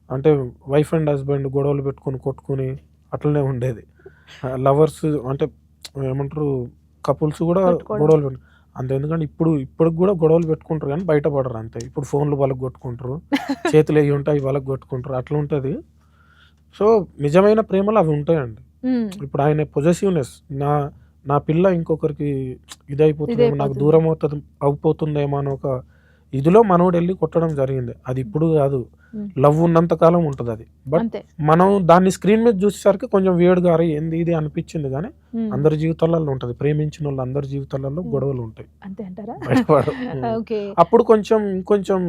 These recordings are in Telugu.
అంటే వైఫ్ అండ్ హస్బెండ్ గొడవలు పెట్టుకొని కొట్టుకొని అట్లనే ఉండేది. లవర్స్ అంటే ఏమంటారు కపుల్స్ కూడా కొట్టుకోవడం. గొడవలు పెట్టు అంతే ఎందుకంటే ఇప్పటికి కూడా గొడవలు పెట్టుకుంటారు కానీ బయట పడరు అంతే. ఇప్పుడు ఫోన్లు వాళ్ళకి కొట్టుకుంటారు, చేతులు అవి ఉంటాయి వాళ్ళకి కొట్టుకుంటారు అట్లా ఉంటుంది. సో నిజమైన ప్రేమలు అవి ఉంటాయండి. హ్మ్. ఇప్పుడు ఆయన పొజెసివ్‌నెస్ నా నా పిల్ల ఇంకొకరికి ఇదైపోతుందేమో, నాకు ఇదైపోతుంది. దూరం అయిపోతుందేమో అని ఒక ఇదిలో మనోడెళ్ళి కొట్టడం జరిగింది. అది ఇప్పుడు కాదు. హ్మ్. లవ్ ఉన్నంత కాలం ఉంటదది. బట్ అంతే. మనం దాన్ని స్క్రీన్ మీద చూసేసరికి కొంచెం వియర్డ్‌గా అరే! ఏంది ఇది అనిపించింది గానీ, హ్మ్. అందరి జీవితాలలో ఉంటది. ప్రేమించినోళ్ళ అందరి జీవితాలలో హ్మ్. గొడవలుంటాయి. అంతే అంటారా? బయటపడవు. హ్మ్. ఓకే. అప్పుడు ఇంకొంచెం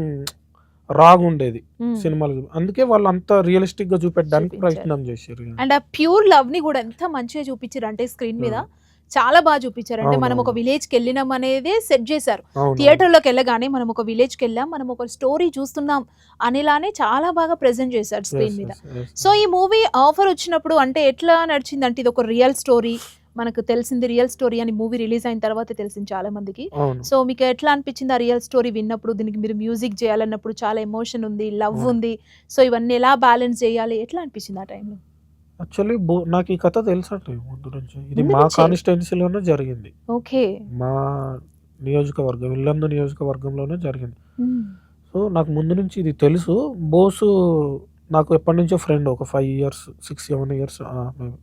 రాగుండేది హ్మ్. సినిమాలు. అందుకే వాళ్ళు అంత రియలిస్టిక్‌గా చూపెట్టడానికి చూపించారు. ప్రయత్నం చేసిర్రు. అండ్ ఆ ప్యూర్ లవ్‌ని గూడా ఎంత మంచిగా చూపిచ్చిర్రంటే స్క్రీన్ మీద హ్మ్. చాలా బాగా చూపిచ్చారు. అంటే మనం ఒక అవునవును. విలేజ్‌కెళ్ళినాం అనేదే సెట్ జేశారు. అవునవును. థియేటర్‌లోకెళ్ళగానే మనం ఒక విలేజ్‌కెళ్ళాం, మనం ఒక స్టోరీ చూస్తున్నాం అనేలానే చాలా బాగా ప్రెజెంట్ చేశారు స్క్రీన్ యెస్. మీద. యెస్. యెస్. సో, ఈ మూవీ ఆఫర్ వచ్చినప్పుడు అంటే ఎట్లా నడిచిందంటే ఇదొక రియల్ స్టోరీ. మనకు తెలిసింది రియల్ స్టోరీ అని మూవీ రిలీజ్ అయిన తర్వాతే తెలిసింది చాలా మందికి. అవును. సో, మీకు ఎట్లా అనిపించింది ఆ రియల్ స్టోరీ విన్నప్పుడు? దీనికి మీరు మ్యూజిక్ చేయాలన్నప్పుడు చాలా ఎమోషన్ ఉంది, లవ్ అవును. ఉంది. సో, ఇవన్నీ ఎలా బ్యాలెన్స్ చేయాలి? ఎట్లా అనిపించింది ఆ టైంలో? యాక్చువల్లీ నాకు ఈ కథ తెలుసండి ముందు నుంచి. ఇది ముందు మా నుంచే. కాన్స్టిట్యుయెన్సీలోనే జరిగింది. ఓకే. మా నియోజకవర్గం ఇల్లందు నియోజకవర్గంలోనే జరిగింది. హ్మ్. సో, నాకు ముందు నుంచి ఇది తెలుసు. బోసు నాకు ఎప్పటినుంచో ఫ్రెండ్ ఒక 5 ఇయర్స్, 6, 7 ఇయర్స్ మేబీ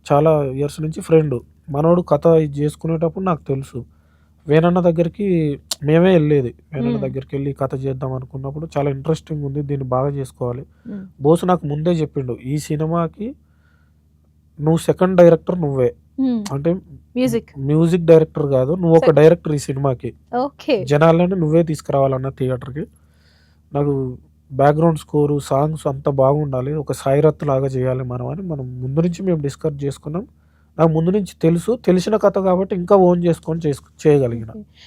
చాలా ఇయర్స్ నుంచి ఫ్రెండు. మనోడు కథ ఇది జేసుకునేటప్పుడు నాకు తెలుసు. వేణన్న దగ్గరికి మేమే ఎళ్ళేది. వేణన్న హ్మ్. దగ్గరికెళ్ళి కథ చేద్దాం అనుకున్నప్పుడు చాలా ఇంట్రెస్టింగ్ ఉంది. దీన్ని బాగా జేసుకోవాలి. హ్మ్. బోసు నాకు ముందే జెప్పిండు. ఈ సినిమాకి నువ్వు సెకండ్ డైరెక్టర్ నువ్వే. హ్మ్. అంటే మ్యూజిక్. మ్యూజిక్ డైరెక్టర్ గాదు. నువ్వొక సెక్ డైరెక్టర్ ఈ సినిమాకి. ఓకే. జనాలని నువ్వే తీసుకురావాలన్న థియేటర్‌కి. నాకు బ్యాక్‌గ్రౌండ్ స్కోరు, సాంగ్స్ అంతా బాగుండాలి. ఒక సాయిరత్ లాగా చేయాలి మనం అని మనం ముందు నుంచి మేము డిస్కస్ చేసుకున్నాం. నాకు ముందు నుంచి తెలుసు. తెలిసిన కథ కాబట్టి ఇంకా ఓన్ చేసుకొని చేయగలిగిన. ఓకే.